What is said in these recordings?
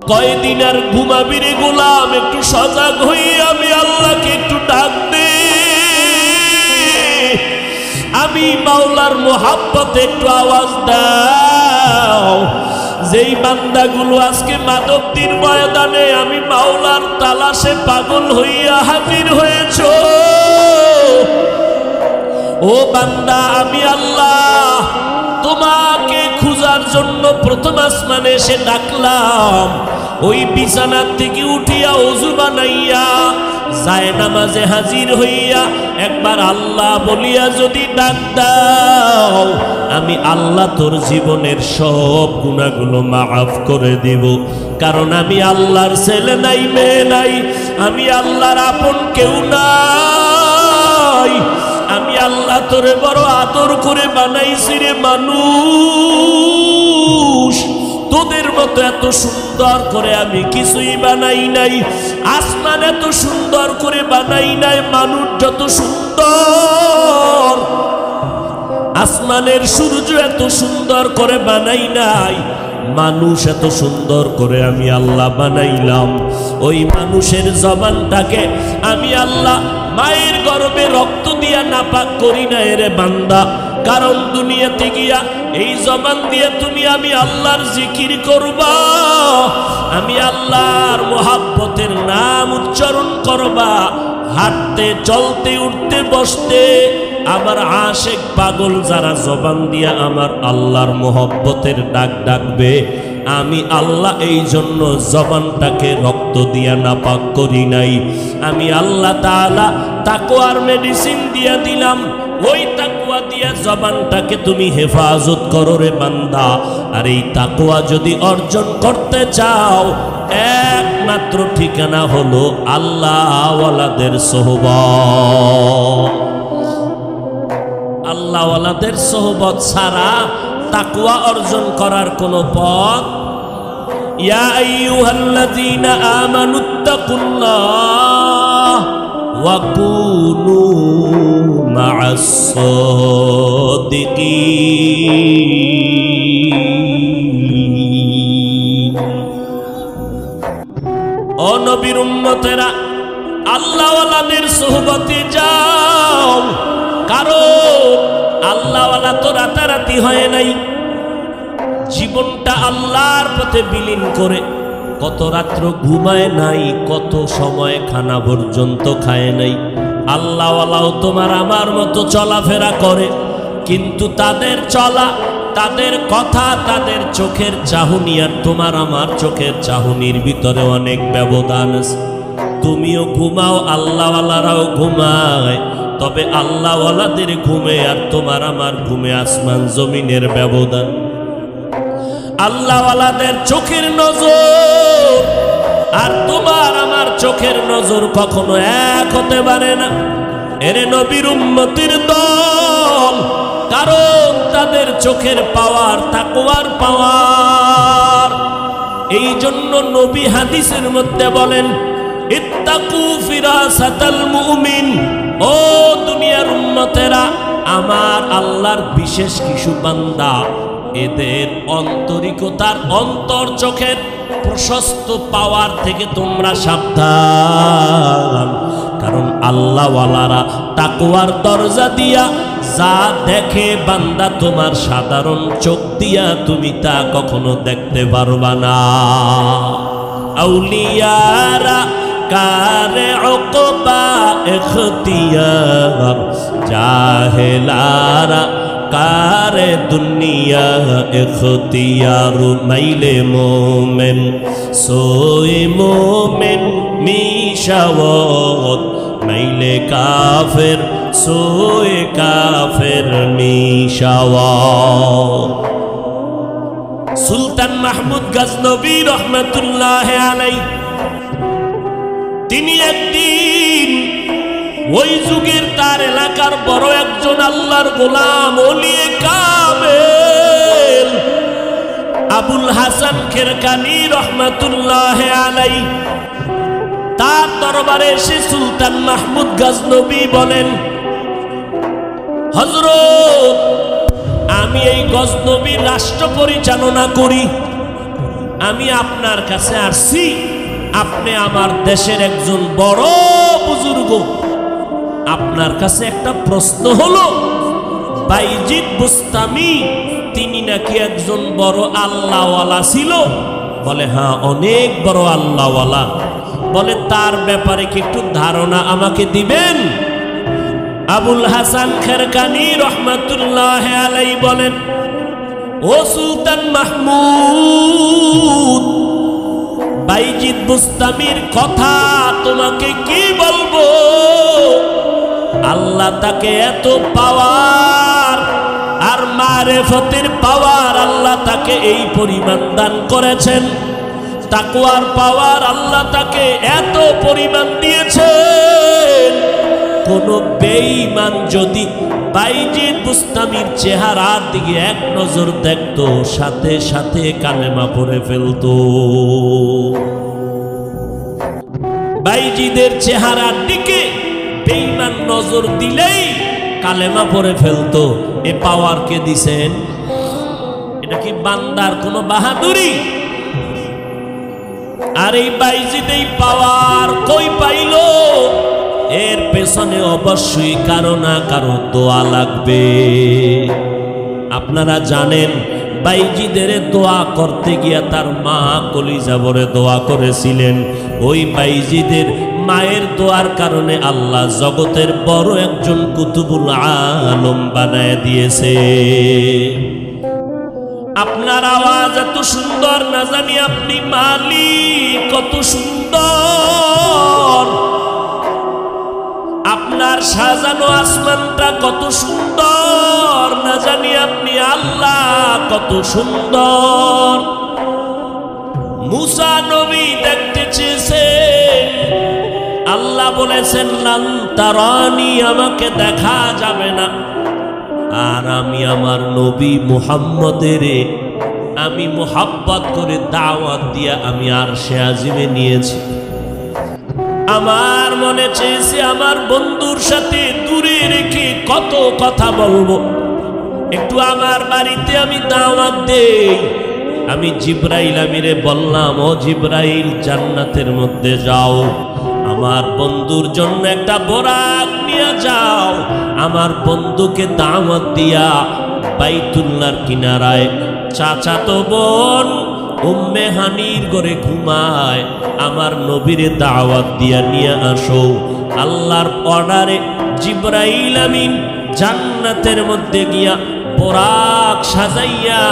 কয়দিন আর ঘুমাবি রে গোলাম, একটু সজাগ হয়ে আমি আল্লাহকে একটু ডাক দে। আমি মাওলার মোহাব্বতে একটু আওয়াজ দাও। যেই বান্দাগুলো আজকে মাধবদীর ময়দানে আমি মাওলার তালাশে পাগল হইয়া হাজির হয়েছ, ও বান্দা আমি আল্লাহ তোমাকে খুঁজার জন্য প্রথম আসমানে এসে ডাকলাম। ওই বিছানার থেকে উঠিয়া ওযু বানাইয়া যায় নামাজে হাজির হইয়া একবার আল্লাহ বলিয়া যদি ডাক দাও, আমি আল্লাহ তোর জীবনের সব গুনাহগুলো মাফ করে দিব। কারণ আমি আল্লাহর ছেলে নাই, মেয়ে নাই, আমি আল্লাহর আপন কেউ নাই। আমি আল্লাহ তোরে বড় আদর করে বানাইছি রে মানুষ, তোদের মতো এত সুন্দর করে আমি কিছুই বানাই নাই। আসমান এত সুন্দর করে বানাই নাই, মানুষ যত সুন্দর আসমানের সূর্য এত সুন্দর করে বানাই নাই, মানুষ এত সুন্দর করে আমি আল্লাহ বানাইলাম। ওই মানুষের জবানটাকে আমি আল্লাহ মায়ের গর্ভে রক্ত দিয়া নাপাক করি না রে বান্দা। কারণ দুনিয়াতে গিয়া এই জবান দিয়ে তুমি আমি আল্লাহর জিকির করবা, আমি আল্লাহর মোহাব্বতের নাম উচ্চারণ করবা, হাঁটতে চলতে উঠতে বসতে। আমার আশেক পাগল যারা জবান দিয়া আমার আল্লাহর মোহব্বতের ডাক ডাকবে, আমি আল্লাহ এই জন্য জবানটাকে রক্ত দিয়া নাপাক করি নাই। আমি আল্লাহ তাআলা তাকওয়ার মেডিসিন দিয়া দিলাম, ওই তাকওয়া দিয়া জবানটাকে তুমি হেফাজত করো রে বান্দা। আর এই তাকওয়া যদি অর্জন করতে চাও, একমাত্র ঠিকানা হলো আল্লাহওয়ালাদের সোহবত। আল্লাহওয়ালাদের সোহবত ছাড়া তাকওয়া অর্জন করার কোনো পথ। ইয়া আইয়ুহাল্লাযীনা আমানুত্তাকুল্লাহ ওয়া কুনু মা'আস সাদিকিন। ও নবীর উম্মতেরা, আল্লাহওয়ালাদের সোহবতে যাও। কারণ আল্লাহওয়ালা তো রাতারাতি হয় নাই, জীবনটা আল্লাহর পথে বিলীন করে কত রাত্র ঘুমায় নাই, কত সময় খানা পর্যন্ত খায় নাই। আল্লাহওয়ালাও তোমার আমার মতো চলাফেরা করে, কিন্তু তাদের চলা, তাদের কথা, তাদের চোখের চাহনি আর তোমার আমার চোখের চাহনির ভিতরে অনেক ব্যবধান আছে। তুমিও ঘুমাও, আল্লাহওয়ালারাও ঘুমায়, তবে আল্লাহওয়ালাদের ঘুমে আর তোমার আমার ঘুমে আসমান জমিনের ব্যবধান। আল্লাহওয়ালাদের চোখের নজর আর তোমার আমার চোখের নজর কখনো এক হতে পারে না। এরে নবীর উম্মতির দল, কারণ তাদের চোখের পাওয়ার তাকওয়ার পাওয়ার। এই জন্য নবী হাদিসের মধ্যে বলেন, ইত্তাকু ফিরাসাতাল মুমিন। ও দুনিয়ার উম্মতেরা, আমার আল্লাহর বিশেষ কিছু বান্দা, এদের অন্তরিকতার অন্তর চোখের প্রশস্ত পাওয়ার থেকে তোমরা সাবধান। কারণ আল্লাহওয়ালারা তাকওয়ার দরজা দিয়া যা দেখে বান্দা, তোমার সাধারণ চোখ দিয়া তুমি তা কখনো দেখতে পারবা না। আউলিয়ারা কারে উকবা ইখতিয়ার, জাহেলারা কারে দুনিয়া ইখতিয়ার। মাইলে মোমেন সোয়ে মোমেন মিশাওয়াত, মাইলে কাফের সোয়ে কাফের মিশাওয়াত। সুলতান মাহমুদ গজনবী রহমতুল্লাহ আলাইহি, তিনি একদিন ওই যুগের তার এলাকার বড় একজন আল্লাহর গোলাম ওলিয়ে কামেল আবুল হাসান খেরকানি রহমতুল্লাহ আলাইহি, তার দরবারে এসে সুলতান মাহমুদ গজনবী বলেন, হযরত, আমি এই গজনবীর রাষ্ট্র পরিচালনা করি, আমি আপনার কাছে আসছি, আপনি আমার দেশের একজন বড় বুজুর্গ, আপনার কাছে একটা প্রশ্ন হলো, বাইজিদ বুস্তামি তিনি নাকি একজন বড় আল্লাহওয়ালা ছিল? বলে হ্যাঁ, অনেক বড় আল্লাহওয়ালা। বলে তার ব্যাপারে কি একটু ধারণা আমাকে দিবেন? আবুল হাসান খেরকানি রহমাতুল্লাহ আলাইহি বলেন, ও সুলতান মাহমুদ, বাইজিদ বুস্তামির কথা তোমাকে কি বলবো? আল্লাহ তাকে এত পাওয়ার আর মারেফতের পাওয়ার আল্লাহ তাকে এই পরিমাণ দান করেছেন, তাকওয়ার পাওয়ার আল্লাহ তাকে এত পরিমাণ দিয়েছেন, কোন বেঈমান যদি বাইজিদ বুস্তামির চেহারার দিকে এক নজর দেখতো, সাথে সাথে কালেমা পড়ে ফেলতো। বাইজিদের চেহারার দিকে বেঈমান নজর দিলেই কালেমা পড়ে ফেলতো। এ পাওয়ার কে দিছেন? এটা কি বান্দার কোন বাহাদুরি? আর এই বাইজিদ এই পাওয়ার কই পাইল? এর পেছনে অবশ্যই কারো না কারো দোয়া লাগবে। আপনারা জানেন বাইজিদের দোয়া করতে গিয়া তার মা কলিজা ভরে দোয়া করেছিলেন। ওই বাইজিদের মায়ের দোয়ার কারণে আল্লাহ জগতের বড় একজন কুতুবুল আলম বানায় দিয়েছে। আপনার আওয়াজ এত সুন্দর, না জানি আপনি মালিক কত সুন্দর, আপনার সাজানো আসমানটা কত সুন্দর, না জানি আপনি আল্লাহ কত সুন্দর। মুসা নবী দেখতে চেয়েছেন, আল্লাহ বলেছেন লান তারানি, আমাকে দেখা যাবে না। আর আমি আমার নবী মুহাম্মদের আমি মুহাব্বত করে দাওয়াত দিয়া আমি আরশে আজিমে নিয়েছি। আমার মনে চেয়েছে আমার বন্ধুর সাথে দূরে রেখে কত কথা বলবো, একটু আমার বাড়িতে আমি দাওয়াত দেই। আমি জিব্রাইল আমিরে বললাম, ও জিব্রাইল জান্নাতের মধ্যে যাও, আমার বন্ধুর জন্য একটা বোরাক নিয়ে যাও, আমার বন্ধুকে দাওয়াত দিয়া বাইতুল্লাহর কিনারায় চাচাতো বোন উম্মে হানির ঘরে ঘুমায়, আমার নবীরে দাওয়াত দিয়া নিয়ে আসো। আল্লাহর অর্ডারে জিব্রাইল আমিন জান্নাতের মধ্যে গিয়া বোরাক সাজাইয়া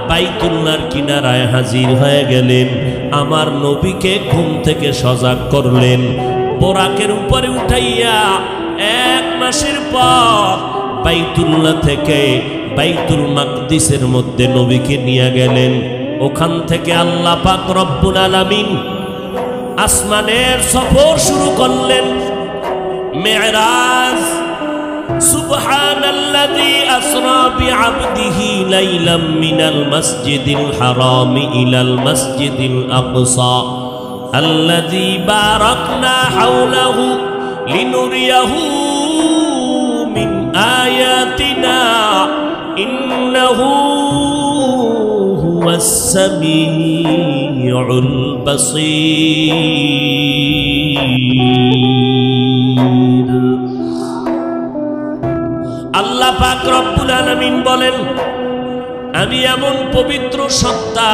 বাইতুল্লাহর কিনারায় হাজির হয়ে গেলেন। আমার নবীকে ঘুম থেকে সজাগ করলেন, বোরাকের উপরে উঠাইয়া 1 মাসের পর বাইতুল্লাহ থেকে বাইতুল মাকদিসের মধ্যে নবীকে নিয়ে গেলেন। ওখান থেকে আল্লাহ পাক রব্বুল আলামিন আসমানের সফর শুরু করলেন, মেরাজ। সুবহানাল্লাযী আসরা বিআবদিহি লাইলাম মিনাল মাসজিদিল হারাম ইলাল মাসজিদিল আকসা আল্লাযী বারাকনা হাওলাহু লিনুরিয়াহু মিন আয়াতিনা ইন্নাহু হুয়াস সামিউল বাসীর। আল্লাহ পাক রব্বুল আলামিন বলেন, আমি এমন পবিত্র সত্তা,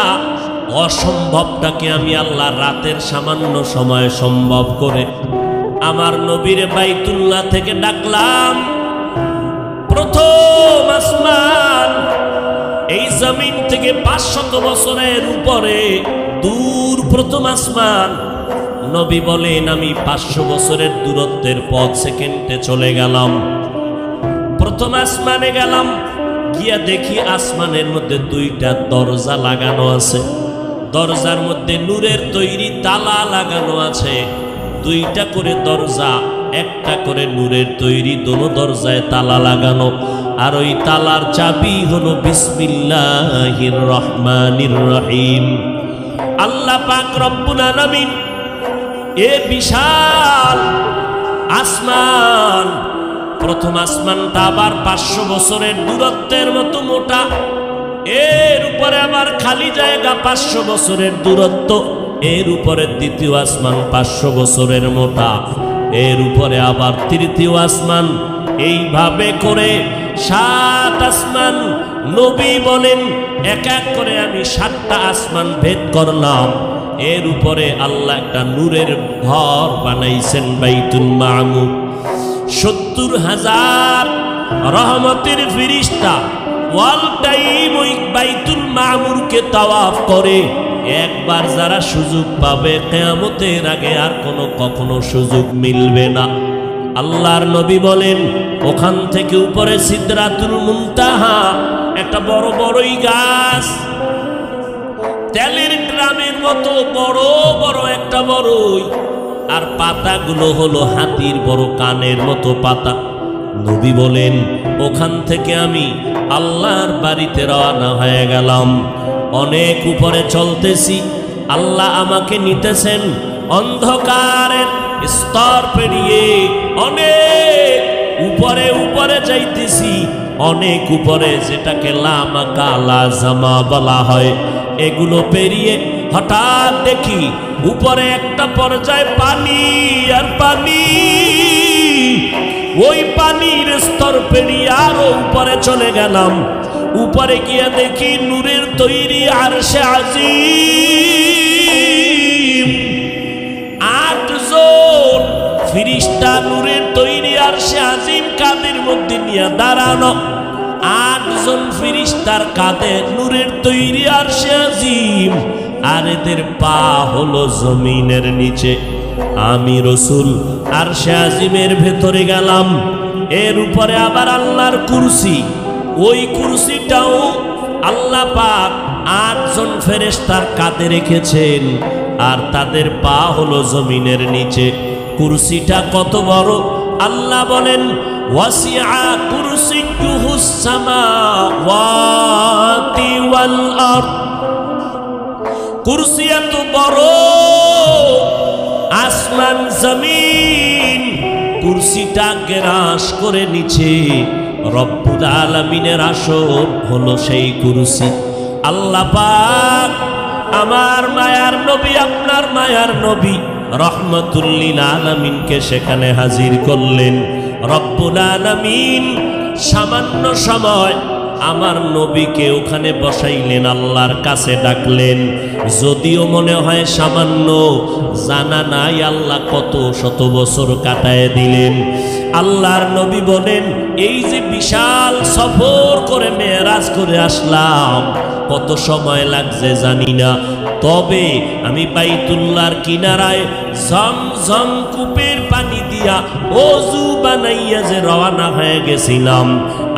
অসম্ভবটাকে আমি আল্লাহ রাতের সামান্য সময় সম্ভব করে আমার নবীর বাইতুল্লাহ থেকে ডাকলাম। প্রথম আসমান, এই জমিন থেকে 500 বছরের উপরে দূর প্রথম আসমান। নবী বলেন, আমি 500 বছরের দূরত্বের পথ সেকেন্ডে চলে গেলাম। প্রথম আসমানে গেলাম, গিয়া দেখি আসমানের মধ্যে 2টা দরজা লাগানো আছে। দরজার মধ্যে নূরের তৈরি তালা লাগানো আছে। 2টা করে দরজা, একটা করে নূরের তৈরি, দোনো দরজায় তালা লাগানো। আর ওই তালার চাবি হলো বিসমিল্লাহির রহমানির রহিম। আল্লাহ পাক রব্বুল আলামিন এ বিশাল আসমান, প্রথম আসমানটা আবার 500 বছরের দূরত্বের মতো মোটা। এর উপরে আবার খালি জায়গা 500 বছরের দূরত্ব, এর উপরে দ্বিতীয় আসমান 500 বছরের মোটা, এর উপরে আবার তৃতীয় আসমান, এইভাবে করে 7 আসমান। নবী বলেন এক এক করে আমি 7টা আসমান ভেদ করলাম। এর উপরে আল্লাহ একটা নূরের ঘর বানাইছেন বাইতুল মামুর। 70,000 রহমতের ফেরেশতা ওয়াল টাইম ওই বাইতুল মামুরকে তাওয়াফ করে। একবার যারা সুযোগ পাবে কিয়ামতের আগে আর কখনো সুযোগ মিলবে না। আল্লাহর নবী বলেন ওখান থেকে উপরে সিদরাতুল মুনতাহা, একটা বড় বড়ই গাছ, তেলের ড্রামের মতো বড় বড় একটা বড়ই, আর পাতাগুলো হলো হাতির বড় কানের মতো পাতা। নবী বলেন ওখান থেকে আমি আল্লাহর বাড়িতে রওনা হয়ে গেলাম। অনেক উপরে চলতেছি, আল্লাহ আমাকে নিতেছেন অন্ধকারের স্তর পেরিয়ে, অনেক উপরে উপরে যাইতেছি, অনেক উপরে, যেটাকে লামা কালা জামা বলা হয়। এগুলো পেরিয়ে হঠাৎ দেখি উপরে একটা পর্যায়ে পানি আর পানি। ওই পানির স্তর পেরিয়ে আরো উপরে চলে গেলাম। উপরে গিয়ে দেখি নূরের তৈরি আরশে আজিম। 8 জন ফেরেশতা নূরের তৈরি আরশে আজিম কাঁধের মধ্যে নিয়ে দাঁড়ানো। 8 জন ফেরেশতার কাঁধে নূরের তৈরি আরশে আজিম, আর এদের পা হলো জমিনের নিচে। আমি রাসূল আরশে আজিমের ভেতরে গেলাম। এর উপরে আবার আল্লাহর কুরসি, ওই কুরসিটাও আল্লাহ পাক 8 জন ফেরেশতার কাঁধে রেখেছেন, আর তাদের পা হলো জমিনের নিচে। কুরসিটা কত বড় আল্লাহ বলেন ওয়াসিআ কুরসিয়ুহুস সামাওয়াতি ওয়াল আরদ। কুরসি এত বড়, আসমান জমিন কুরসিটা গ্রাস করে নিচে। রব্বুল আলামিনের আসন হলো সেই কুরসি। আল্লাহ পাক আমার মায়ার নবী, আপনার মায়ার নবী রহমাতুল লিল আলামিনকে সেখানে হাজির করলেন। রব্বুল আলামিন সামান্য সময় আমার নবীকে ওখানে বসাইলেন, আল্লাহর কাছে ডাকলেন। যদিও মনে হয় সামান্য, জানা নাই আল্লাহ কত শত বছর কাটায় দিলেন। আল্লাহর নবী বলেন এই যে বিশাল সফর করে মেরাজ করে আসলাম, কত সময় লাগছে জানি না, তবে আমি বাইতুল্লাহর কিনারায় ঝমঝম কূপের পানি দিয়া ওযু বানাইয়া যে রওনা হয়ে গেছিলাম,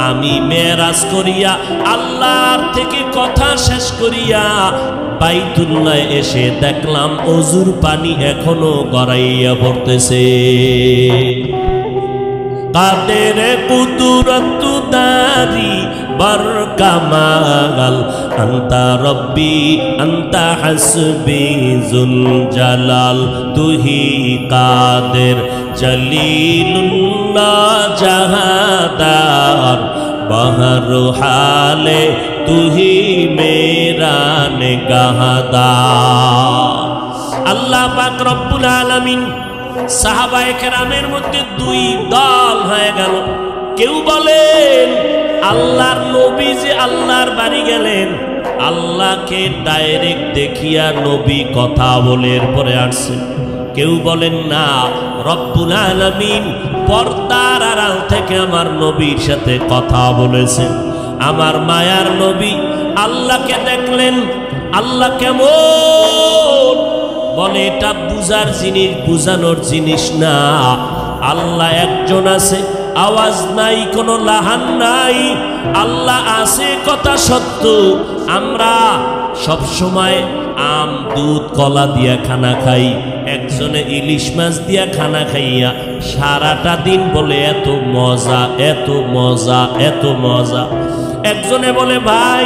আমি মেরাজ করিয়া আল্লাহর থেকে কথা শেষ করিয়া বাইতুল্লাহ এসে দেখলাম ওযুর পানি এখনো গড়াইয়া পড়তেছে। কাদের কুদরত দারি বরকামাল আন্তা রব্বি আন্তা হাসবি জুল জালাল, তুহি কাদের জলিলুল্লাহ জাহাদার, বহর হালে তুহি মেরা নিগাহদার। আল্লাহ পাক রব্বুল আলামিন সাহাবায়ে কেরামের মধ্যে 2 দল হয়ে গেল। কেউ বলেন আল্লাহর নবী যে আল্লাহর বাড়ি গেলেন, আল্লাহকে ডাইরেক্ট দেখিয়া নবী কথা বলে এরপরে আসছেন। কেউ বলেন না, রব্বুল আলামিন পর্দার আড়াল থেকে আমার নবীর সাথে কথা বলেছেন। আমার মায়ার নবী আল্লাহকে দেখলেন। আল্লাহ কেমন? বলে এটা বুঝার জিনিস, বুঝানোর জিনিস না। আল্লাহ একজন আছে, আওয়াজ নাই, কোনো লাহান নাই। আল্লাহ আছে, কথা সত্য। আমরা সব সময় আম দুধ কলা দিয়া খানা খাই, একজনে ইলিশ মাছ দিয়া খানা খাইয়া সারাটা দিন বলে এত মজা, এত মজা, এত মজা। একজনে বলে ভাই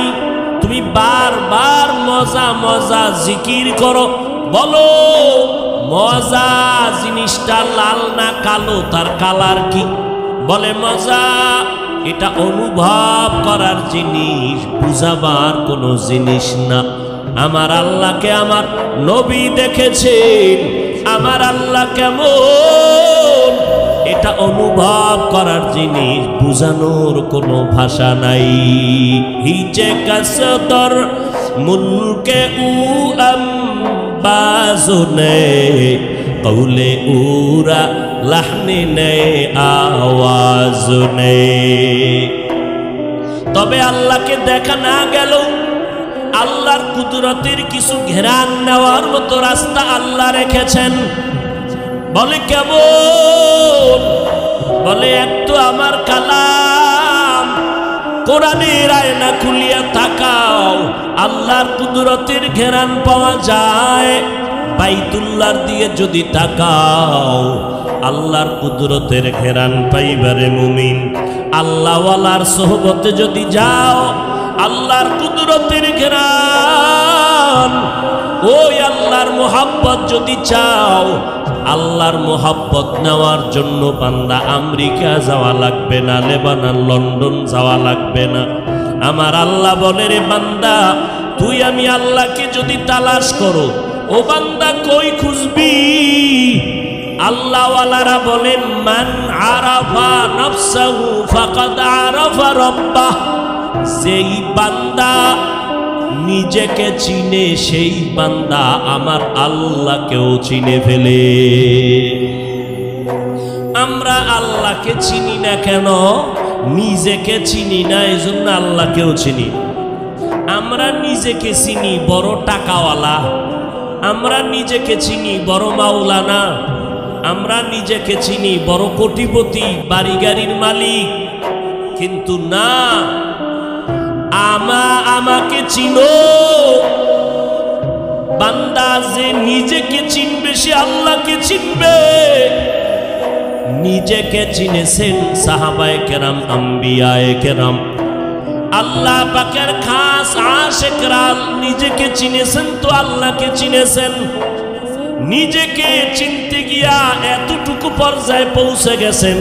তুমি বারবার মজা মজা জিকির করো, বলো মজা জিনিসটা লাল না কালো, তার কালার কি? বলে মজা এটা অনুভব করার জিনিস, বুঝাবার কোনো জিনিস না। আমার আল্লাহকে আমার নবী দেখেছেন, আমার আল্লাহ কেমন এটা অনুভব করার জিনিস, বুঝানোর কোনো ভাষা নাই। হিচে কাসদর মুলকে উ আম্বাজুনে কৌলে উরা লাহনে নে আওয়াজ নে। তবে আল্লাহকে দেখা না গেল, আল্লাহর কুদরতের কিছু ঘেরান নেওয়ার মতো রাস্তা আল্লাহ রেখেছেন। বলে কেমন? বলে একটু আমার কালাম কোরআনের আয়না খুলিয়া তাকাও, আল্লাহর কুদরতের ঘেরান পাওয়া যায়। বাইতুল্লাহর দিয়ে যদি তাকাও, আল্লাহর কুদরতের ঘেরান পাইবারে মুমিন। আল্লাহওয়ালার সোহবতে যদি যাও, আল্লাহর কুদরতের ঘেরান, ওই আল্লাহর মোহাব্বত যদি চাও, আল্লাহর মোহাব্বত নেওয়ার জন্য বান্দা আমেরিকা যাওয়া লাগবে না, লেবানন লন্ডন যাওয়া লাগবে না। আমার আল্লাহ বলে, রে বান্দা, তুই আমি আল্লাহকে যদি তালাশ করো, ও বান্দা কই খুঁজবি? আল্লাহওয়ালারা বলেন, মান আরাফা নফসাহু ফাকাদ আরাফা রাব্বাহ। যেই বান্দা নিজেকে চিনে, সেই বান্দা আমার আল্লাহকেও চিনে ফেলে। আমরা আল্লাহকে চিনি না কেন? নিজেকে চিনি না, এজন্য আল্লাহকেও চিনি। আমরা নিজেকে চিনি বড় টাকাওয়ালা, আমরা নিজেকে চিনি বড় মাওলানা, আমরা নিজেকে চিনি বড় কোটিপতি, বাড়ি গাড়ির মালিক। কিন্তু না, আমাকে চিনো। বান্দা যে নিজেকে চিনবে, সে আল্লাহকে চিনবে। নিজেকে চিনেছেন সাহাবায়ে কেরাম, আম্বিয়ায়ে কেরাম, আল্লাহ পাকের খাস আশিকরা নিজেকে চিনেছেন তো আল্লাহকে চিনেছেন। নিজেকে চিনতে গিয়া এতটুকু পর্যায়ে পৌঁছে গেছেন,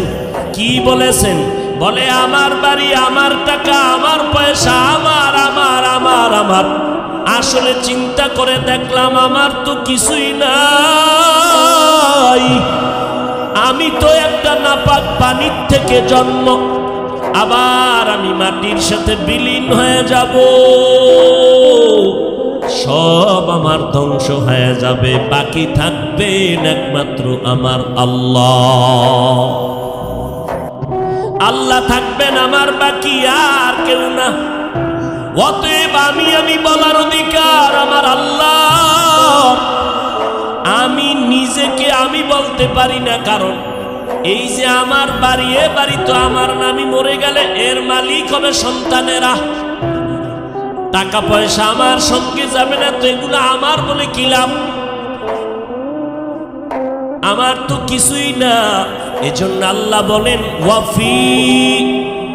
কি বলেছেন? বলে আমার বাড়ি, আমার টাকা, আমার পয়সা, আমার আমার আমার আমার। আসলে চিন্তা করে দেখলাম আমার তো কিছুই নাই। আমি তো একটা নাপাক পানির থেকে জন্ম, আবার আমি মাটির সাথে বিলীন হয়ে যাব। সব আমার ধ্বংস হয়ে যাবে, বাকি থাকবেন একমাত্র আমার আল্লাহ। আল্লাহ থাকবেন আমার, বাকি আর কেউ না। অতএব আমি বলার অধিকার আমার আল্লাহ। আমি নিজেকে আমি বলতে পারি না, কারণ এই যে আমার বাড়ি, এ বাড়ি তো আমার না। আমি মরে গেলে এর মালিক হবে সন্তানেরা। টাকা পয়সা আমার সঙ্গে যাবে না, তো এগুলো আমার বলে কি লাভ? আমার তো কিছুই না। এজন্য আল্লাহ বলেন, ওয়াফি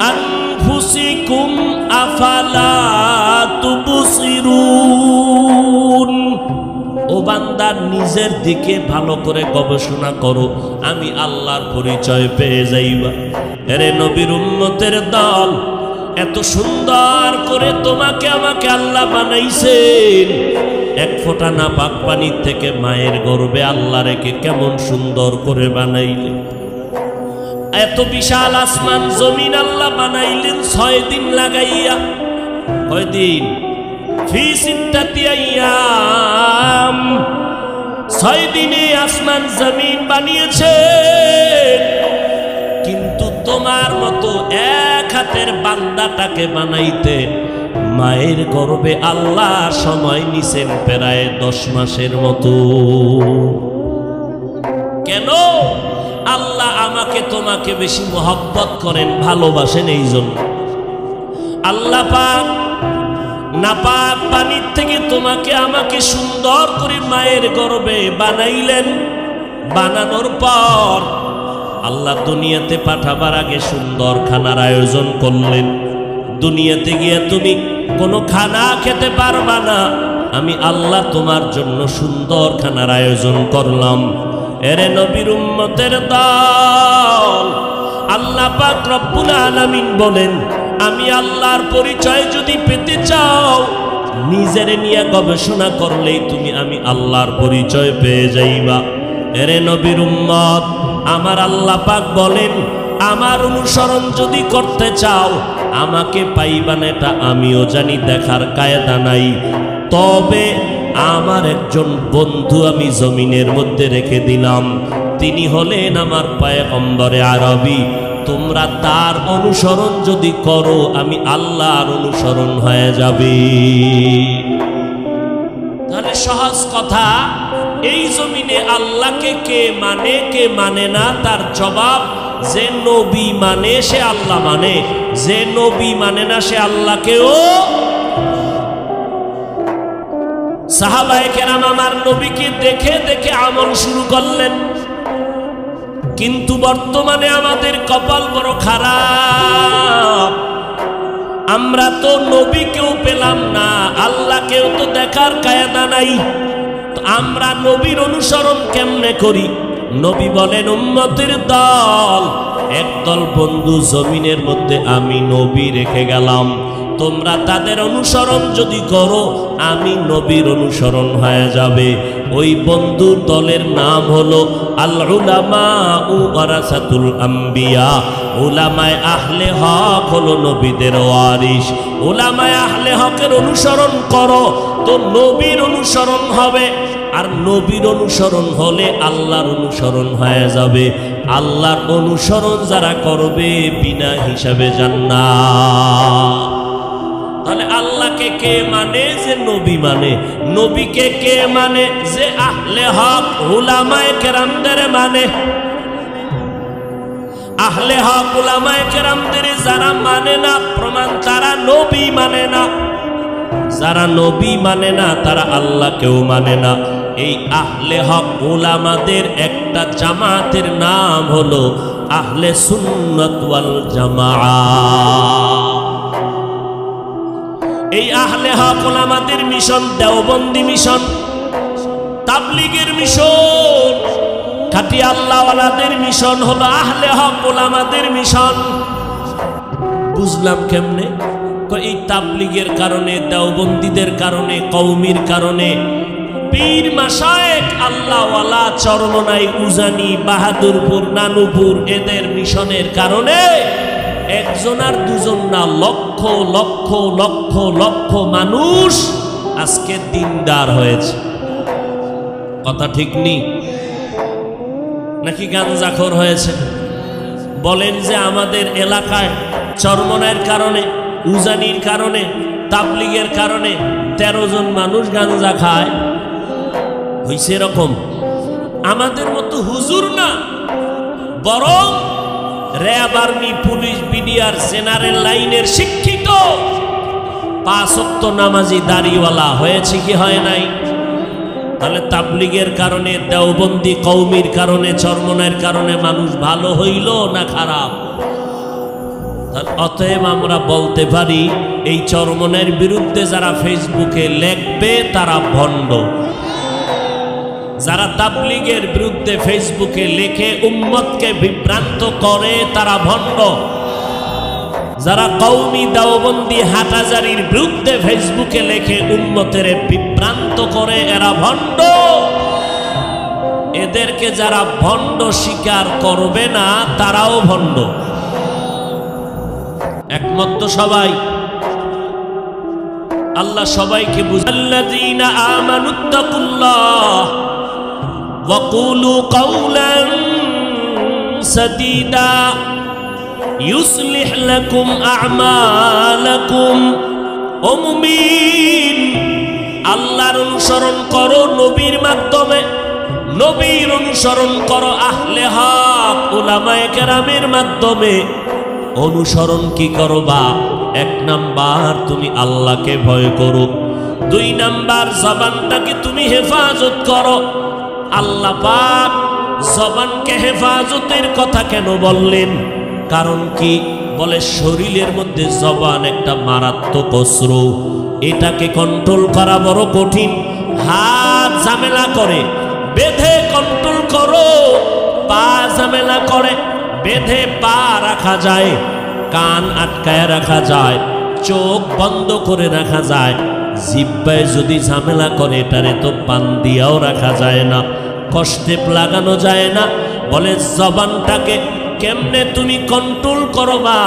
আনফুসিকুম আফালা তুবসিরুন। ও বান্দা, নিজের দিকে ভালো করে গবেষণা করো, আমি আল্লাহর পরিচয় পেয়ে যাইবা। এরে নবীর উম্মতের দল, এত সুন্দর করে তোমাকে আমাকে আল্লাহ বানাইছেন। এক ফোঁটা নাপাক পানির থেকে মায়ের গর্ভে আল্লাহ রেখে কেমন সুন্দর করে বানাইলেন। এত বিশাল আসমান জমিন আল্লাহ বানাইলেন 6 দিন লাগাইয়া। কয় দিন? ফি সিত্তাতি আইয়াম। 6 দিনে আসমান জমিন বানিয়েছেন। কিন্তু তোমার মতো এক হাতের বান্দাটাকে বানাইতে মায়ের গর্ভে আল্লাহ সময় নিছেন প্রায় 10 মাসের মতো। কেন? আল্লাহ আমাকে তোমাকে বেশি মহব্বত করেন, ভালোবাসেন। এই জন্য আল্লাহ পাক নাপাক পানির থেকে তোমাকে আমাকে সুন্দর করে মায়ের গর্ভে বানাইলেন। বানানোর পর আল্লাহ দুনিয়াতে পাঠাবার আগে সুন্দর খানার আয়োজন করলেন। দুনিয়াতে গিয়ে তুমি কোনো খানা খেতে পারবা না, আমি আল্লাহ তোমার জন্য সুন্দর খানার আয়োজন করলাম। এরে নবীর উম্মতের দল, আল্লাহ পাক রব্বুল আলামিন বলেন, আমি আল্লাহর পরিচয় যদি পেতে চাও, নিজের নিয়ে গবেষণা করলেই তুমি আমি আল্লাহর পরিচয় পেয়ে যাইবা। এরে নবীর উম্মত, আমার আল্লাহ পাক বলেন, আমার অনুসরণ যদি করতে চাও, আমাকে পাইবা না এটা আমিও জানি, দেখার কায়দা নাই। তবে আমার একজন বন্ধু আমি জমিনের মধ্যে রেখে দিলাম, তিনি হলেন আমার পয়গম্বরে আরবী। তোমরা তার অনুসরণ যদি করো, আমি আল্লাহর অনুসরণ হয়ে যাবে। তাহলে সহজ কথা, এই জমিনে আল্লাহকে কে মানে কে মানে না, তার জবাব যে নবী মানে সে আল্লাহ মানে, যে নবী মানে না সে আল্লাহকেও। সাহাবায়ে কেরাম আমার নবীকে দেখে দেখে আমল শুরু করলেন, কিন্তু বর্তমানে আমাদের কপাল বড় খারাপ। আমরা তো নবীকেও পেলাম না, আল্লাহকেও তো দেখার কায়দা নাই। তো আমরা নবীর অনুসরণ কেমনে করি? নবী বলেন, উম্মতের দল, একদল বন্ধু জমিনের মধ্যে আমি নবী রেখে গেলাম, তোমরা তাদের অনুসরণ যদি করো, আমি নবীর অনুসরণ হয়ে যাবে। ওই বন্ধু দলের নাম হলো আল উলামা ওয়ারাসাতুল আম্বিয়া। উলামায়ে আহলে হক হলো নবীদের ওয়ারিস। উলামায়ে আহলে হকের অনুসরণ করো তো নবীর অনুসরণ হবে, আর নবীর অনুসরণ হলে আল্লাহর অনুসরণ হয়ে যাবে। আল্লাহর অনুসরণ যারা করবে বিনা হিসাবে জান্নাত। তাহলে আল্লাহকে কে মানে? যে নবী মানে। নবীকে কে মানে? যে আহলে হক উলামায়ে কেরামদের মানে। আহলে হক উলামায়ে কেরামদের যারা মানে না, প্রমাণ তারা নবী মানে না। যারা নবী মানে না তারা আল্লাহকেও মানে না। এই আহলে হক উলামাদের একটা জামাতের নাম হলো আহলে সুন্নাত ওয়াল জামাআহ। এই আহলে হক উলামাদের মিশন দেওবন্দি মিশন, তাবলীগের মিশন, খাঁটি আল্লাহওয়ালাদের মিশন হলো আহলে হক উলামাদের মিশন। বুঝলাম কেমনে? এই তাবলীগের কারণে, দেওবন্দীদের কারণে, কওমির কারণে, পীর মাশায়েখ আল্লাহওয়ালা চরমনাই, উজানি, বাহাদুরপুর, নানুপুর এদের মিশনের কারণে একজন আর দুজন না, লক্ষ লক্ষ লক্ষ লক্ষ মানুষ আজকে দিনদার হয়েছে। কথা ঠিক নেই নাকি? গাঞ্জাখোর হয়েছে। বলেন যে আমাদের এলাকায় চরমনাইয়ের কারণে, উজানির কারণে, তাবলীগের কারণে 13 জন মানুষ গাঞ্জা খায়, হইছে এরকম? আমাদের মতো হুজুর না, বরং RAB, army, police, BDR, general লাইনের শিক্ষিত 5 ওয়াক্ত নামাজি দাড়িওয়ালা হয়েছে কি হয় নাই? তাহলে তাবলীগের কারণে, দেওবন্দি কওমির কারণে, চরমনাইয়ের কারণে মানুষ ভালো হইল না খারাপ? অতএব আমরা বলতে পারি, এই চরমনাইয়ের বিরুদ্ধে যারা ফেসবুকে লেখবে তারা ভণ্ড। যারা তাবলীগের বিরুদ্ধে ফেসবুকে লেখে উম্মতকে বিভ্রান্ত করে তারা ভণ্ড। যারা কওমি, দেওবন্দি, হাটহাজারীর বিরুদ্ধে ফেসবুকে লেখে উম্মতের বিভ্রান্ত করে এরা ভণ্ড। এদেরকে যারা ভণ্ড স্বীকার করবে না তারাও ভণ্ড। একমত তো সবাই? আল্লাহ সবাইকে বুঝাল্লাযীনা আমানুত্তাকুল্লাহ ওয়া কুলু কাওলান সাদীদা ইউসলিহ লাকুম আ'মালাকুম। ও মুমিন, আল্লাহর অনুসরণ করো নবীর মাধ্যমে, নবীর অনুসরণ করো আহলে হক উলামায়ে কেরামের মাধ্যমে। অনুসরণ কি করবা? 1 নাম্বার তুমি আল্লাহকে ভয় করো, 2 নাম্বার জবানটাকে তুমি হেফাজত করো। আল্লাহ পাক জবানকে হেফাজতের কথা কেন বললেন? কারণ কি? বলে শরীরের মধ্যে জবান একটা মারাত্মক অস্ত্র, এটাকে কন্ট্রোল করা বড় কঠিন। হাত ঝামেলা করে, বেঁধে কন্ট্রোল করো। পা ঝামেলা করে, বেঁধে পা রাখা যায়, কান আটকায় রাখা যায়, চোখ বন্ধ করে রাখা যায়। জিহ্বায় যদি ঝামেলা করে এটারে তো পান দিয়াও রাখা যায় না, কষ্টে লাগানো যায় না। বলে জবানটাকে কেমনে তুমি কন্ট্রোল করবা?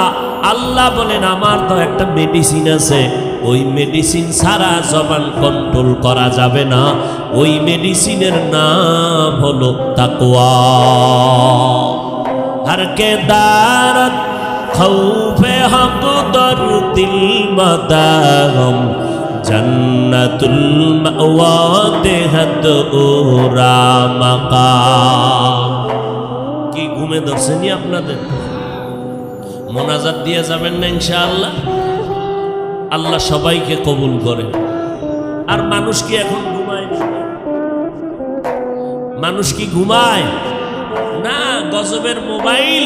আল্লাহ বলেন আমার তো একটা মেডিসিন আছে, ওই মেডিসিন ছাড়া জবান কন্ট্রোল করা যাবে না। ওই মেডিসিনের নাম হলো তাকওয়া। हर के दारत खौफे हक दर दिल मदागम जन्नतुल मअवा देहत ओरा मकाम। কি ঘুমে ধরছেনি আপনাদের? মোনাজাত দিয়ে যাবেন না ইনশাআল্লাহ? আল্লাহ সবাইকে কবুল করে। আর মানুষ কি এখন ঘুমায়? মানুষ কি ঘুমায় না? গজবের মোবাইল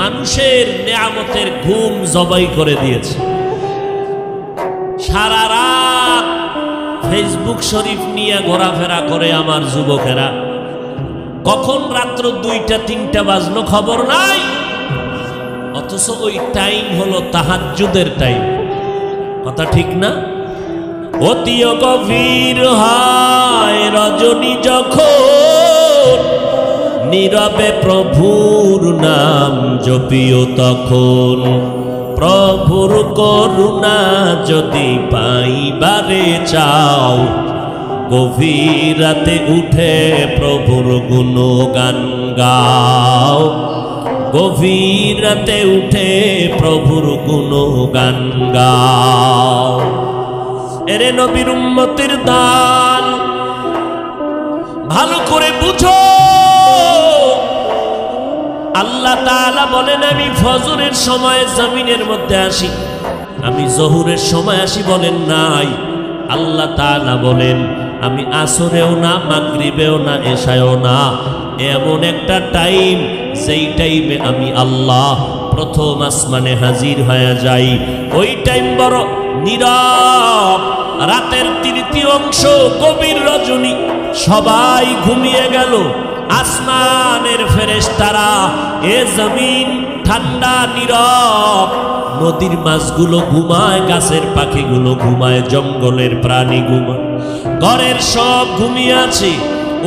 মানুষের নেয়ামতের ঘুম জবাই করে দিয়েছে। সারা রাত ফেসবুক শরীফ নিয়ে ঘোরাফেরা করে আমার যুবকেরা। কখন রাত্র 2টা 3টা বাজলো খবর নাই, অথচ ওই টাইম হলো তাহাজ্জুদের টাইম। কথা ঠিক না? অতি গভীর হয় রজনী যখন, নীরবে প্রভুর নাম জপিও তখন। প্রভুর করুণা যদি পাইবারে চাও, গভীর রাতে উঠে প্রভুর গুণগান গাও। গভীর রাতে উঠে প্রভুর গুণগান গাও। এরে নবীর উম্মতের দান ভালো করে বুঝো। আল্লাহ তাআলা বলেন আমি ফজরের সময় জমিনের মধ্যে আসি, আমি জোহরের সময় আসি বলেন নাই। আল্লাহ তাআলা বলেন আমি আসরেও না, মাগরিবেও না, এশায়ও না, এমন একটা টাইম যেই টাইমে আমি আল্লাহ প্রথম আসমানে হাজির হয়ে যাই। ওই টাইম বড় নীরব, রাতের তৃতীয় অংশ, গভীর রজনী, সবাই ঘুমিয়ে গেল। আসমানের ফেরেশতারা, এ জমিন ঠান্ডা নীরব, নদীর মাছগুলো ঘুমায়, গাছের পাখিগুলো ঘুমায়, জঙ্গলের প্রাণী ঘুমায়, ঘরের সব ঘুমিয়ে আছে।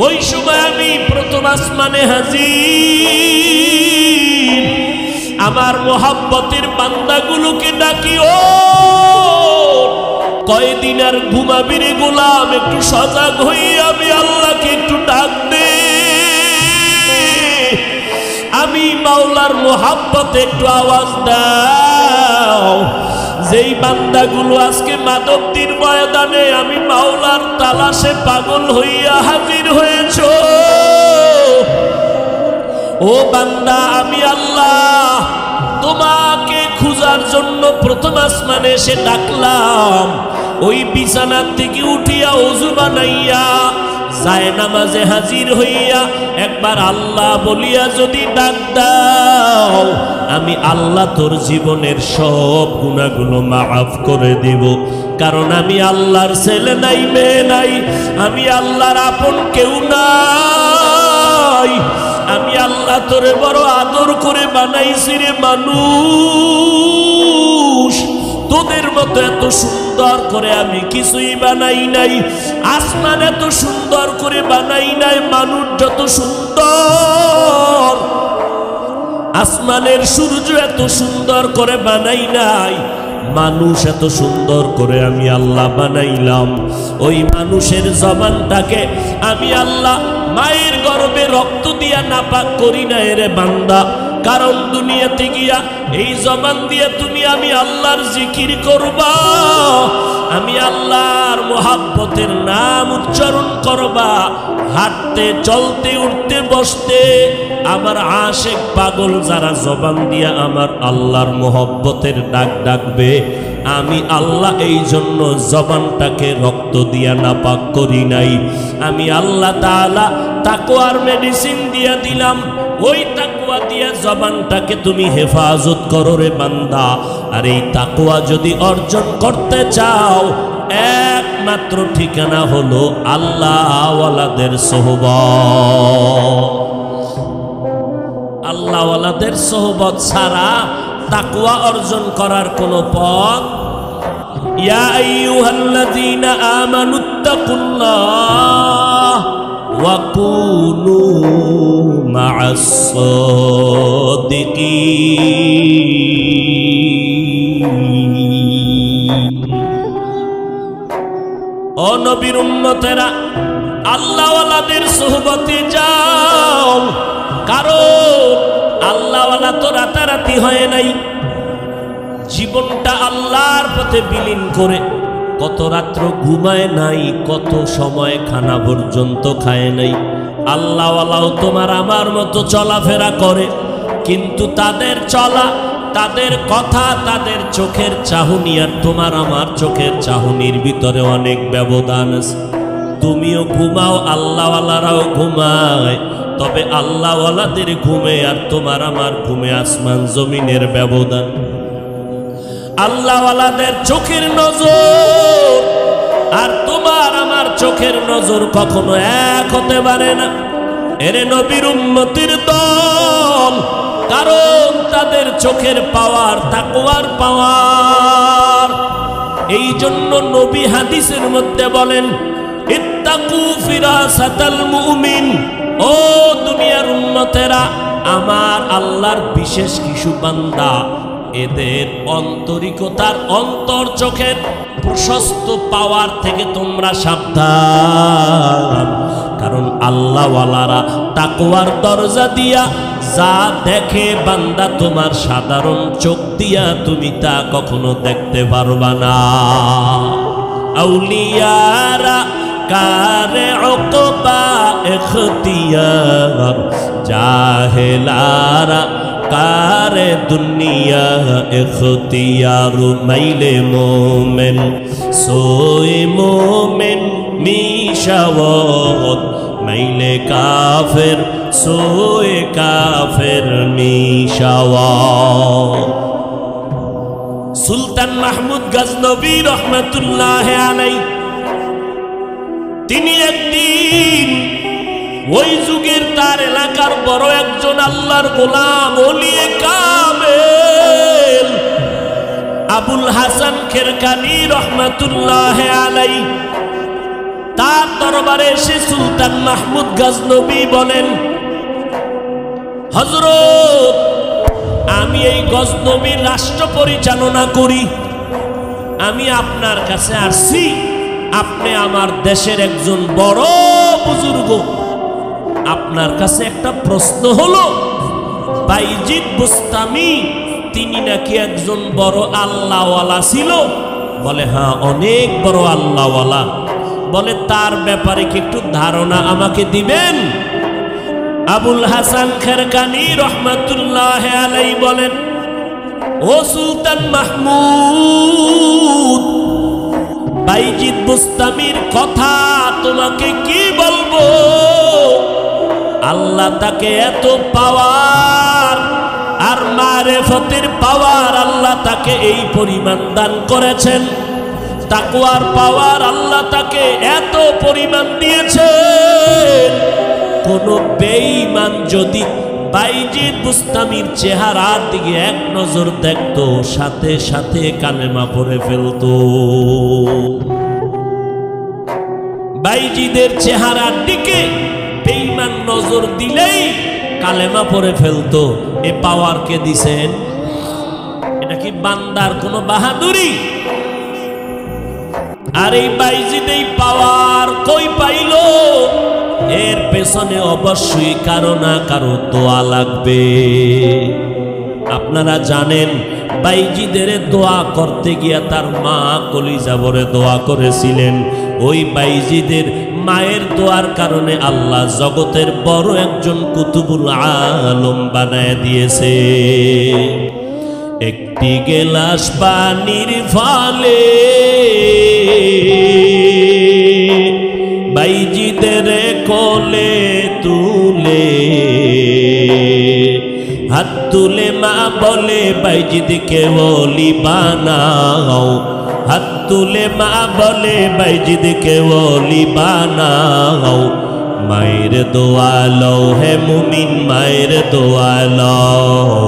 ওই সময় আমি প্রথম আসমানে হাজির, আমার মোহাব্বতের বান্দাগুলোকে ডাকি, ও কয়দিন আর ঘুমাবি রে গোলাম, একটু সজাগ হই, আমি আল্লাহকে একটু ডাক দে। আমি মাওলার মোহাব্বতে একটু আওয়াজ দাও। যেই বান্দাগুলো আজকে মাধবদীর ময়দানে আমি মাওলার তালাশে পাগল হইয়া হাজির হয়েছ, ও বান্দা আমি আল্লাহ তোমাকে খুঁজার জন্য প্রথম আসমানে এসে ডাকলাম। ওই বিছানার থেকে উঠিয়া ওযু বানাইয়া যায় নামাজে হাজির হইয়া একবার আল্লাহ বলিয়া যদি ডাক দাও, আমি আল্লাহ তোর জীবনের সব গুনাহগুলো মাফ করে দিব। কারণ আমি আল্লাহর ছেলে নাই, মেয়ে নাই, আমি আল্লাহর আপন কেউ নাই। আমি আল্লাহ তোরে বড় আদর করে বানাইছি রে মানুষ, তোদের মতো এত সুন্দর করে আমি কিছুই বানাই নাই। আসমান এত সুন্দর করে বানাই নাই, মানুষ যত সুন্দর, আসমানের সূর্য এত সুন্দর করে বানাই নাই, মানুষ এত সুন্দর করে আমি আল্লাহ বানাইলাম। ওই মানুষের জবানটাকে আমি আল্লাহ মায়ের গর্ভে রক্ত দিয়া নাপাক করি না রে বান্দা। কারণ দুনিয়াতে গিয়া এই জবান দিয়ে তুমি আমি আল্লাহর জিকির করবা, আমি আল্লাহর মোহাব্বতের নাম উচ্চারণ করবা, হাঁটতে চলতে উঠতে বসতে আমার আশেক পাগল যারা জবান দিয়া আমার আল্লাহর মোহব্বতের ডাক ডাকবে, আমি আল্লাহ এই জন্য জবানটাকে রক্ত দিয়া নাপাক করি নাই। আমি আল্লাহ তাআলা তাকওয়ার মেডিসিন দিয়া দিলাম, ওই তাকওয়া দিয়া জবানটাকে তুমি হেফাজত করো রে বান্দা। আর এই তাকওয়া যদি অর্জন করতে চাও, একমাত্র ঠিকানা হলো আল্লাহ ওয়ালাদের সোহবত। আল্লাহওয়ালাদের সোহবত ছাড়া তাকওয়া অর্জন করার কোনো পথ। ইয়া আইয়ুহাল্লাযীনা আমানুত্তাকুল্লাহ ওয়া কুনু মা'আস সাদিকিন। ও নবীর উম্মতেরা, আল্লাহওয়ালাদের সোহবতে যাও, কারণ আল্লাহওয়ালা তো রাতারাতি হয় নাই। জীবনটা আল্লাহর পথে বিলীন করে কত রাত্র ঘুমায় নাই, কত সময় খানা পর্যন্ত খায় নাই। আল্লাহওয়ালাও তোমার আমার মতো চলাফেরা করে, কিন্তু তাদের চলা, তাদের কথা, তাদের চোখের চাহনি আর তোমার আমার চোখের চাহনির ভিতরে অনেক ব্যবধান আছে। তুমিও ঘুমাও, আল্লাহওয়ালারাও ঘুমায়, তবে আল্লাহওয়ালাদের ঘুমে আর তোমার আমার ঘুমে আসমান জমিনের ব্যবধান। আল্লাহওয়ালাদের চোখের নজর আর তোমার আমার চোখের নজর কখনো এক হতে পারে না। এরে নবীর উম্মতির দল, কারণ তাদের চোখের পাওয়ার তাকওয়ার পাওয়ার। এই জন্য নবী হাদিসের মধ্যে বলেন, ইত্তাকু ফিরাসাতাল মুমিন। ও দুনিয়ার উম্মতেরা, আমার আল্লাহর বিশেষ কিছু বান্দা, এদের অন্তরিকতার অন্তর চোখের প্রশস্ত পাওয়ার থেকে তোমরা সাবধান। কারণ আল্লাহওয়ালারা তাকওয়ার দরজা দিয়া যা দেখে বান্দা, তোমার সাধারণ চোখ দিয়া তুমি তা কখনো দেখতে পারবা না। আউলিয়ারা কারে উকবা ইখতিয়ার, জাহেলারা কারে দুনিয়া ইখতিয়ার। মাইলে মোমেন সোয়ে মোমেন মিশাওয়াত, মাইলে কাফের সোয়ে কাফের মিশাওয়াত। সুলতান মাহমুদ গজনবী রহমাতুল্লাহ আলাইহি, তিনি একদিন ওই যুগের তার এলাকার বড় একজন আল্লাহর গোলাম ওলিয়ে কামেল আবুল হাসান খেরকানি রহমাতুল্লাহ আলাইহি, তার দরবারে এসে সুলতান মাহমুদ গজনবী বলেন, হযরত, আমি এই গজনবীর রাষ্ট্র পরিচালনা করি, আমি আপনার কাছে আসছি। আপনি আমার দেশের একজন বড় বুজুর্গ, আপনার কাছে একটা প্রশ্ন হলো, বাইজিদ বুস্তামি তিনি নাকি একজন বড় আল্লাহওয়ালা ছিল? বলে হ্যাঁ, অনেক বড় আল্লাহওয়ালা। বলে তার ব্যাপারে কি একটু ধারণা আমাকে দিবেন? আবুল হাসান খেরকানি রহমাতুল্লাহ আলাইহি বলেন, ও সুলতান মাহমুদ, বাইজিদ বুস্তামির কথা তোমাকে কি বলবো? আল্লাহ তাকে এত পাওয়ার আর মারেফতের পাওয়ার আল্লাহ তাকে এই পরিমাণ দান করেছেন, তাকওয়ার পাওয়ার আল্লাহ তাকে এত পরিমাণ দিয়েছেন, কোন বেঈমান যদি বাইজিদ বুস্তামির চেহারার দিকে এক নজর দেখতো, সাথে সাথে কালেমা পড়ে ফেলতো। বাইজিদের চেহারার দিকে বেঈমান নজর দিলেই কালেমা পড়ে ফেলতো। এ পাওয়ার কে দিছেন? এটা কি বান্দার কোন বাহাদুরি? আর এই বাইজিদ এই পাওয়ার কই পাইল? এর পেছনে অবশ্যই কারো না কারো দোয়া লাগবে। আপনারা জানেন, বাইজিদের দোয়া করতে গিয়া তার মা কলিজা ভরে দোয়া করেছিলেন। ওই বাইজিদের মায়ের দোয়ার কারণে আল্লাহ জগতের বড় একজন কুতুবুল আলম বানায় দিয়েছে। একটি গেলাস পানির ফালে বাইজিদের কোলে তুলে, হাত তুলে মা বলে বাইজিদকে ওলি বানাও, হাত তুলে মা বলে বাইজিদকে ওলি বানাও। মায়ের দোয়া লও হে মুমিন মায়ের দোয়া লও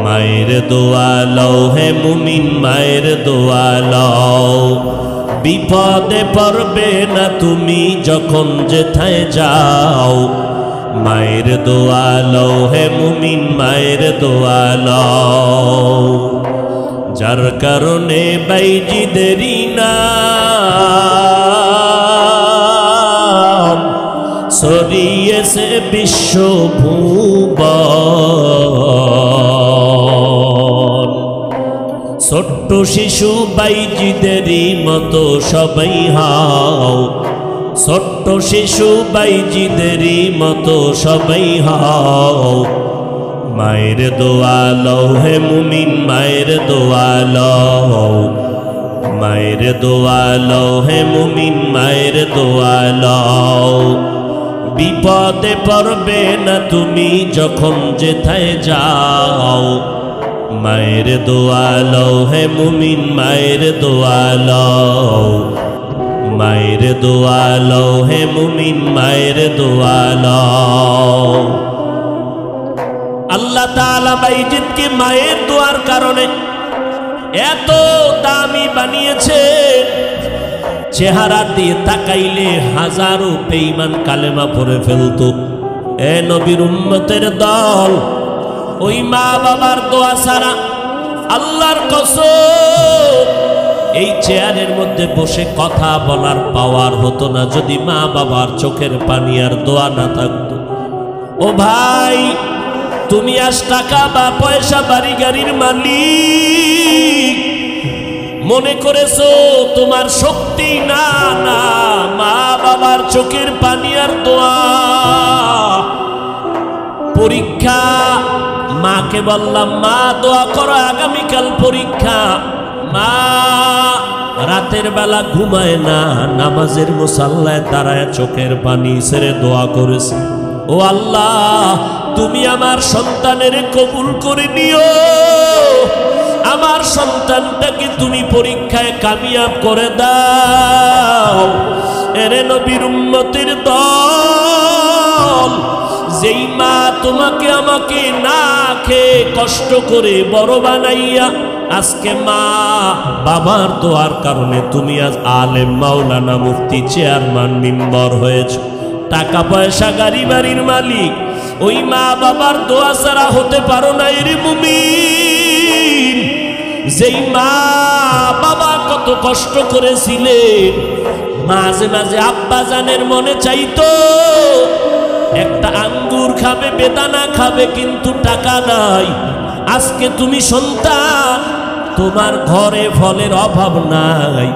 মায়ের দোয়া লও হে মুমিন মায়ের দোয়া লও বিপদে পড়বে না তুমি যখন যেথায় যাও মায়ের দোয়া লও হে মুমিন মায়ের দোয়া লও যার কারণে বাইজিদেরই নাম ছড়িয়েছে বিশ্বভুবন ছোট্ট শিশু বাইজিদেরই মতো সবাই হও ছোট্ট শিশু বাইজিদেরই মতো সবাই হও মায়ের দোয়া লও হে মুমিন মায়ের দোয়া লও মায়ের দোয়া লও হে মুমিন মায়ের দোয়া লও বিপদে পড়বে না তুমি যখন যেথায় যাও মায়ের দোয়া লও হে মুমিন মায়ের দোয়া লও মায়ের দোয়া লও হে মুমিন মায়ের দোয়া লও আল্লাহ তাআলা বাইজিদকে মায়ের দোয়ার কারণে এত দামি বানিয়েছে চেহারা দিয়ে তাকাইলে হাজারো বেঈমান কালেমা পড়ে ফেলতো এ নবীর উম্মতের দল ওই মা বাবার দোয়া ছাড়া আল্লাহর কসম এই চেয়ারের মধ্যে বসে কথা বলার পাওয়ার হতো না যদি মা বাবার চোখের পানি আর দোয়া না থাকতো ও ভাই তুমি আজ টাকা বা পয়সা বাড়ি গাড়ির মালিক মনে করেছো তোমার শক্তি না না মা বাবার চোখের পানি আর দোয়া পরীক্ষা মাকে বললাম মা দোয়া করো আগামীকাল পরীক্ষা মা রাতের বেলা ঘুমায় না নামাজের মুসাল্লায় দাঁড়ায় চোখের পানি ছেড়ে দোয়া করেছে ও আল্লাহ তুমি আমার সন্তানের কবুল করে নিও আমার সন্তানটাকে তুমি পরীক্ষায় কামিয়াব করে দাও এরে নবীর উম্মতের দল যেই মা তোমাকে আমাকে না খেয়ে কষ্ট করে বড় বানাইয়া আজকে মা বাবার দোয়ার কারণে তুমি আজ আলেম মাওলানা মুফতি চেয়ারম্যান মেম্বার হয়েছো টাকা পয়সা গাড়ি বাড়ির মালিক ওই মা বাবার দোয়া ছাড়া হতে পারো না এর মুমিন যেই মা বাবা কত কষ্ট করেছিলেন মাঝে মাঝে আব্বা জানের মনে চাইতো একটা আঙ্গুর খাবে বেদানা খাবে কিন্তু টাকা নাই আজকে তুমি সন্তান তোমার ঘরে ফলের অভাব নাই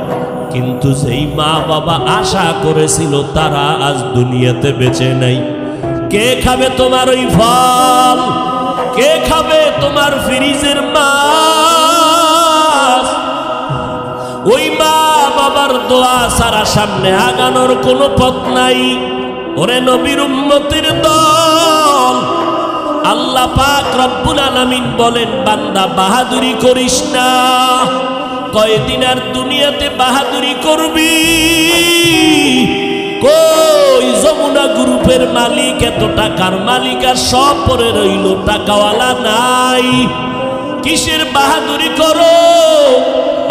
কিন্তু যেই মা বাবা আশা করেছিল তারা আজ দুনিয়াতে বেঁচে নাই কে খাবে তোমার ওই ফল কে খাবে তোমার ফ্রিজের মাছ ওই মা বাবার দোয়া সারা সামনে আগানোর কোনো পথ নাই ওরে নবীর উম্মতের দল আল্লাহ পাক রব্বুল আলামিন বলেন বান্দা বাহাদুরি করিস না কয়দিন আর দুনিয়াতে বাহাদুরি করবি কই যমুনা গ্রুপের মালিক এত টাকার মালিক আর সব পরে রইল টাকাওয়ালা নাই কিসের বাহাদুরি করো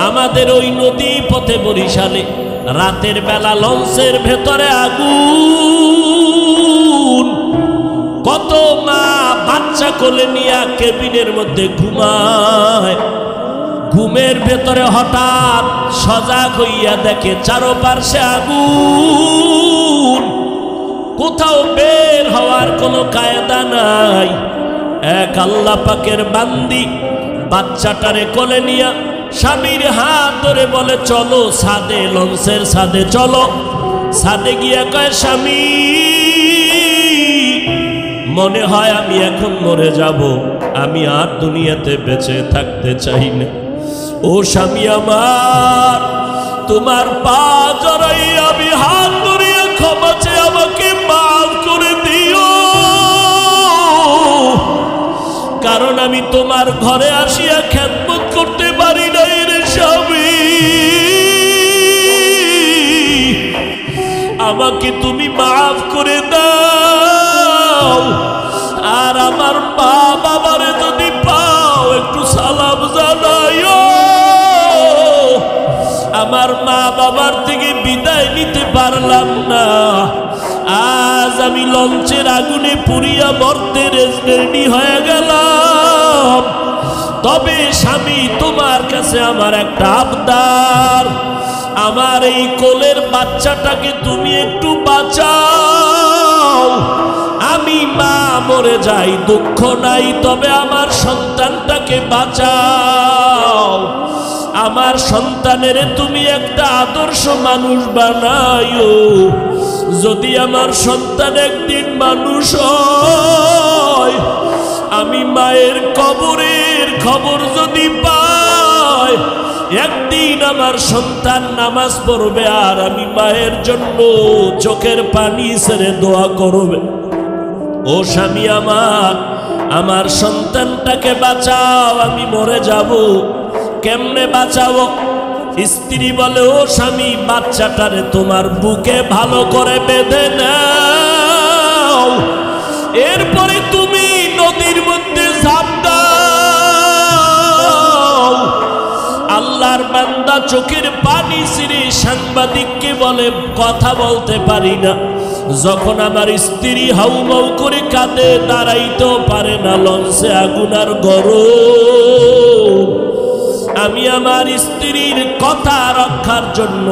আমাদের ওই নদী পথে বরিশালে রাতের বেলা লঞ্চের ভেতরে আগুন কত মা বাচ্চা কোলে নিয়ে কেবিনের মধ্যে ঘুমায় ঘুমের ভেতরে হঠাৎ সজাগ হইয়া দেখে চারপাশে আগুন কোথাও বের হওয়ার কোনো কায়দা নাই এক আল্লাহ পাকের বান্দি বাচ্চাটারে কোলে নিয়া স্বামীর হাত ধরে বলে চলো ছাদে লঞ্চের ছাদে চলো ছাদে গিয়া কয় স্বামী মনে হয় আমি এখন মরে যাব আমি আর দুনিয়াতে বেঁচে থাকতে চাই না ও স্বামী আমার তোমার পা জড়াই আমি হাত ধরিয়া ক্ষমা চেয়ে আমাকে মাফ করে দিও কারণ আমি তোমার ঘরে আসিয়া খেদমত করতে পারি নাই রে স্বামী আমাকে তুমি মাফ করে দাও। আর আমার মা বাবারে যদি পাও একটু সালাম জানাইও। আমার মা বাবার থেকে বিদায় নিতে পারলাম না, আজ আমি লঞ্চের আগুনে পুড়িয়া মরতে রেডি হয়ে গেলাম। তবে স্বামী, তোমার কাছে আমার একটা আবদার, আমার এই কোলের বাচ্চাটাকে তুমি একটু বাঁচাও। আমি মা মরে যাই দুঃখ নাই, তবে আমার সন্তানটাকে বাঁচাও। আমার সন্তানের তুমি একটা আদর্শ মানুষ বানাইও। যদি আমার সন্তান একদিন মানুষ হয়, আমি মায়ের কবরের খবর যদি পাই, একদিন আমার সন্তান নামাজ পড়বে আর আমি মায়ের জন্য চোখের পানি ছেড়ে দোয়া করবে। ও স্বামী আমার, আমার সন্তানটাকে বাঁচাও, আমি মরে যাব। কেমনে বাঁচাবো? স্ত্রী বলে, ও স্বামী, বাচ্চাটারে তোমার বুকে ভালো করে বেঁধে নাও, এরপরে তুমি নদীর মধ্যে ঝাঁপ দাও। আল্লাহর বান্দা চোখের পানি ছিঁড়ে সাংবাদিককে বলে, কথা বলতে পারি না। যখন আমার স্ত্রী হাউমাউ করে কাঁদে, দাঁড়াইতেও পারে না, লঞ্চে আগুন আর গরম। আমি আমার স্ত্রীর কথা রক্ষার জন্য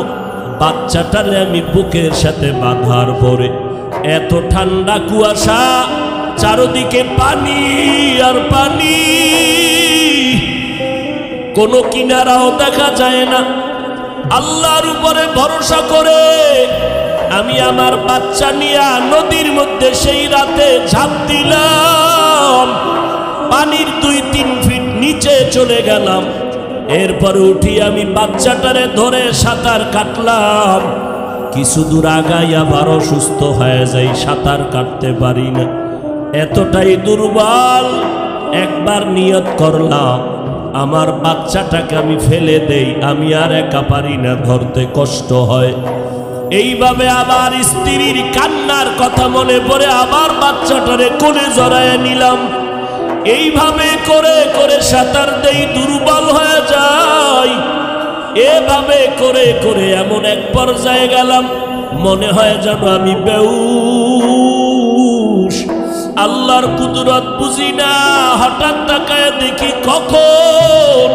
বাচ্চাটারে আমি বুকের সাথে বাঁধার পরে, এত ঠান্ডা কুয়াশা, চারদিকে পানি আর পানি, কোনো কিনারাও দেখা যায় না। আল্লাহর উপরে ভরসা করে আমি আমার বাচ্চা নিয়ে নদীর মধ্যে সেই রাতে ঝাঁপ দিলাম। পানির 2-3 ফিট নিচে চলে গেলাম। এরপরে উঠি আমি বাচ্চাটারে ধরে সাঁতার কাটলাম। কিছু দূর আগাই আবার অসুস্থ হয়ে যাই, সাঁতার কাটতে পারি না, এতটাই দুর্বল। একবার নিয়ত করলাম, আমার বাচ্চাটাকে আমি ফেলে দেই, আমি আর একা পারি না, ধরতে কষ্ট হয়। এইভাবে আবার স্ত্রীর কান্নার কথা মনে পড়ে আবার বাচ্চাটারে কোলে জড়ায় নিলাম। এইভাবে করে করে সাঁতার দেই, দুর্বল হয়ে যাই। এভাবে করে করে এমন এক পর্যায়ে গেলাম, মনে হয় যেন আমি বেহুশ। আল্লাহর কুদরত বুঝি না, হঠাৎ তাকায় দেখি কখন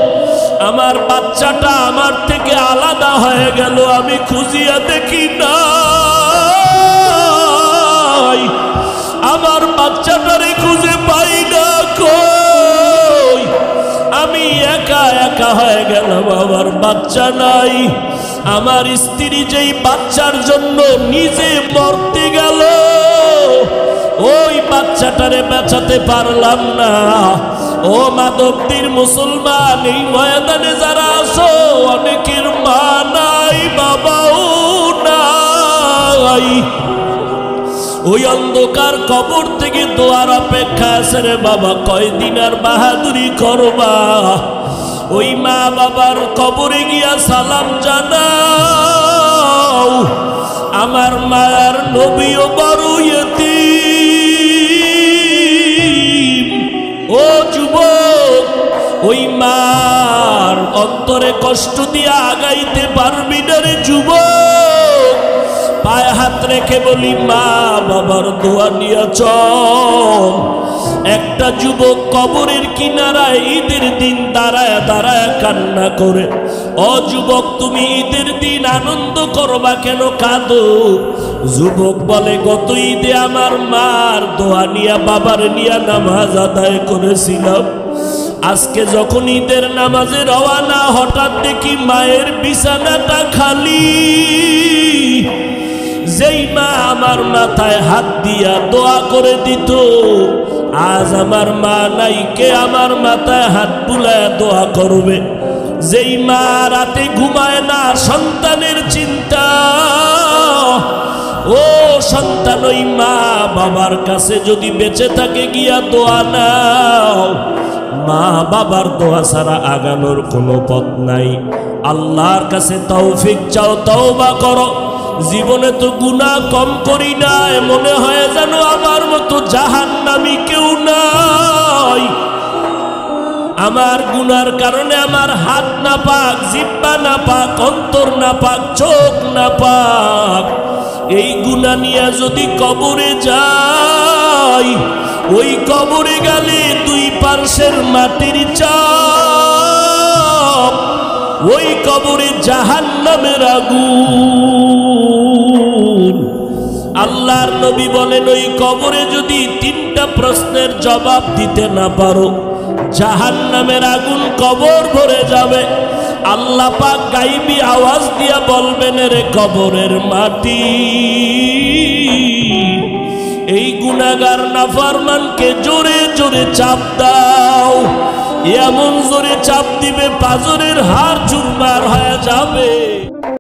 আমার বাচ্চাটা আমার থেকে আলাদা হয়ে গেল। আমি খুঁজিয়া দেখি না, আমার বাচ্চাটারে খুঁজে পাই না। কই, আমি একা একা হয়ে গেলাম, আমার বাচ্চা নাই। আমার স্ত্রী যেই বাচ্চার জন্য নিজে মরতে গেল, ওই বাচ্চাটারে বাঁচাতে পারলাম না। ও মাধবদীর মুসলমান, এই ময়দানে যারা আছো, অনেকের মা নাই, বাবাও নাই। ওই অন্ধকার কবর থেকে দোয়ার অপেক্ষা আছে রে বাবা, কয়দিন আর বাহাদুরি করবা? ওই মা বাবার কবরে গিয়া সালাম জানাও। আমার মায়ার নবীও বড় ইয়তীম। ও যুবক, ওই মার অন্তরে কষ্ট দিয়ে আগাইতে পারবি না রে যুবক। পায়ে হাত রেখে বলি, মা বাবার দোয়া নিয়ে চল। একটা যুবক কবরের কিনারায় ঈদের দিন দাঁড়ায় দাঁড়ায় কান্না করে। ও যুবক, তুমি ঈদের দিন আনন্দ করবা কেন, কাঁদো? যুবক বলে, গত ঈদে আমার মার দোয়া নিয়া বাবার নিয়া নামাজ আদায় করেছিলাম। আজকে যখন ঈদের নামাজে রওয়ানা, হঠাৎ দেখি মায়ের বিছানাটা খালি। যেই মা আমার মাথায় হাত দিয়া দোয়া করে দিত, আজ আমার মা নাই, কে আমার মাথায় হাত বুলায় দোয়া করবে? যেই মা রাতে ঘুমায় না, সন্তানের চিন্তা। ও সন্তান, ওই মা বাবার কাছে যদি বেঁচে থাকে গিয়া দোয়া নাও। মা বাবার দোয়া ছাড়া আগানোর কোনো পথ নাই। আল্লাহর কাছে তৌফিক চাও, তওবা করো। জীবনে তো গুনাহ কম করি নাই, মনে হয় যেন আমার মতো জাহান্নামী কেউ নাই। আমার গুনার কারণে আমার হাত না পাক, জিহ্বা না পাক, অন্তর না পাক, চোখ না পাক। এই গুনাহ নিয়ে যদি কবরে যাই, ওই কবরে গেলে দুই পার্শ্বের মাটির চাপ, ওই কবরে জাহান্নামের আগুন। আল্লাহর নবী বলেন, ওই কবরে যদি তিনটা প্রশ্নের জবাব দিতে না পারো, জাহান্নামের আগুন কবর ভরে যাবে। আল্লাহ পাক গাইবি আওয়াজ দিয়া বলবেন, রে কবরের মাটি, এই গুনাহগার নাফরমানকে জোরে জোরে চাপ দাও। এমন জোরে চাপ দিবে পাঁজরের হাড় চুরমার হয়ে যাবে।